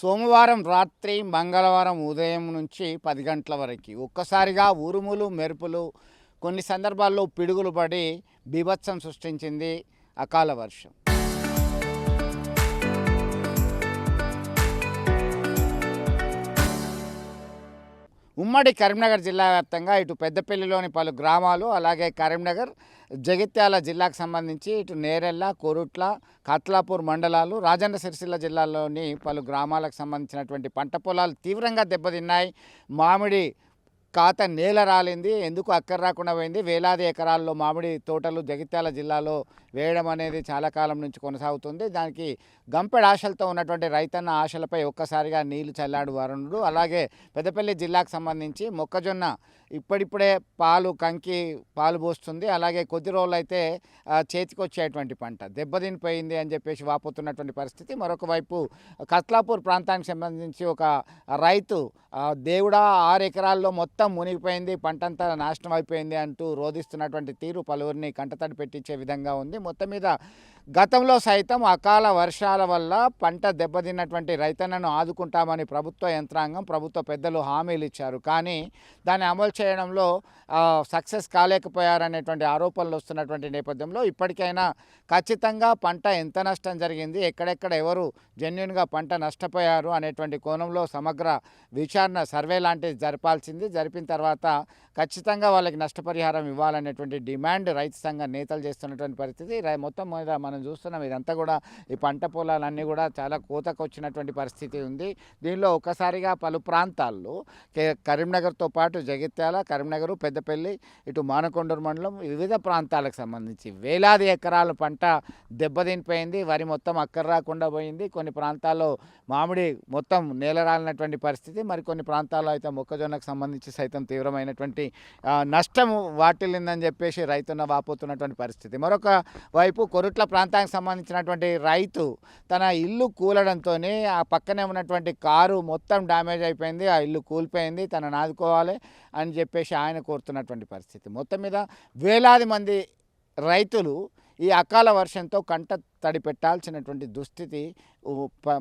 సోమవారం రాత్రి మంగళవారం ఉదయం నుంచి 10 గంటల వరకు ఒక్కసారిగా ఉరుములు మెరుపులు కొన్ని సందర్భాల్లో పిడుగులు పడి బీభత్సం సృష్టించింది అకాల వర్షం. ఉమ్మడి కరీంనగర్ జిల్లా వ్యాప్తంగా ఇటు పెద్దపల్లిలోని పలు గ్రామాలు, అలాగే కరీంనగర్, జగిత్యాల జిల్లాకు సంబంధించి ఇటు నేరెళ్ళ, కోరుట్ల, కత్లాపూర్ మండలాలు, రాజన్న సిరిసిల్ల జిల్లాలోని పలు గ్రామాలకు సంబంధించినటువంటి పంట పొలాలు తీవ్రంగా దెబ్బతిన్నాయి. మామిడి కాత నేల రాలింది. ఎందుకు అక్కర రాకుండా పోయింది. వేలాది ఎకరాల్లో మామిడి తోటలు జగిత్యాల జిల్లాలో వేయడం అనేది చాలా కాలం నుంచి కొనసాగుతుంది. దానికి గంపెడ ఆశలతో ఉన్నటువంటి రైతన్న ఆశలపై ఒక్కసారిగా నీళ్లు చల్లాడు వరుణుడు. అలాగే పెద్దపల్లి జిల్లాకు సంబంధించి మొక్కజొన్న ఇప్పుడిప్పుడే కంకి పాలు పోస్తుంది. అలాగే కొద్ది రోజులు అయితే చేతికొచ్చేటువంటి పంట దెబ్బతినిపోయింది అని చెప్పేసి వాపోతున్నటువంటి పరిస్థితి. మరొక వైపు కత్లాపూర్ ప్రాంతానికి సంబంధించి ఒక రైతు దేవుడా 6 ఎకరాల్లో మొత్తం మునిగిపోయింది, పంటంతా నాశనం అయిపోయింది అంటూ రోధిస్తున్నటువంటి తీరు పలువురిని కంటతడి పెట్టించే విధంగా ఉంది. మొత్తం మీద గతంలో సైతం అకాల వర్షాల వల్ల పంట దెబ్బతిన్నటువంటి రైతన్నను ఆదుకుంటామని ప్రభుత్వ యంత్రాంగం, ప్రభుత్వ పెద్దలు హామీలు ఇచ్చారు. కానీ దాన్ని అమలు చేయడంలో సక్సెస్ కాలేకపోయారనేటువంటి ఆరోపణలు వస్తున్నటువంటి నేపథ్యంలో ఇప్పటికైనా ఖచ్చితంగా పంట ఎంత నష్టం జరిగింది, ఎక్కడెక్కడ ఎవరు జెన్యున్గా పంట నష్టపోయారు అనేటువంటి కోణంలో సమగ్ర విచారణ సర్వే లాంటిది జరిపిన తర్వాత ఖచ్చితంగా వాళ్ళకి నష్టపరిహారం ఇవ్వాలనేటువంటి డిమాండ్ రైతు సంఘ నేతలు చేస్తున్నటువంటి పరిస్థితి. మొత్తం మీద మనం చూస్తున్నాం, ఇదంతా కూడా ఈ పంట పొలాలన్నీ కూడా చాలా కోతకు వచ్చినటువంటి పరిస్థితి ఉంది. దీనిలో ఒకసారిగా పలు ప్రాంతాల్లో కరీంనగర్తో పాటు జగిత్యాల, కరీంనగర్, పెద్దపల్లి, ఇటు మానకొండూరు మండలం వివిధ ప్రాంతాలకు సంబంధించి వేలాది ఎకరాల పంట దెబ్బతినిపోయింది. వరి మొత్తం అక్కర రాకుండా పోయింది. కొన్ని ప్రాంతాల్లో మామిడి మొత్తం నేలరాలినటువంటి పరిస్థితి. మరికొన్ని ప్రాంతాల్లో అయితే మొక్కజొన్నకు సంబంధించి సైతం తీవ్రమైనటువంటి నష్టం వాటిల్లిందని చెప్పేసి రైతున్న వాపోతున్నటువంటి పరిస్థితి. మరొక వైపు కొరుట్ల ప్రాంతానికి సంబంధించినటువంటి రైతు తన ఇల్లు కూలడంతో ఆ పక్కనే ఉన్నటువంటి కారు మొత్తం డ్యామేజ్ అయిపోయింది, ఆ ఇల్లు కూలిపోయింది, తనను ఆదుకోవాలి అని చెప్పేసి ఆయన కోరుతున్నటువంటి పరిస్థితి. మొత్తం మీద వేలాది మంది రైతులు ఈ అకాల వర్షంతో కంట తడి పెట్టాల్సినటువంటి దుస్థితి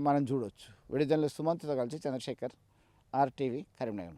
మనం చూడవచ్చు. విడుదల సుమంత్తో కలిసి చంద్రశేఖర్, RTV, కరీంనగర్.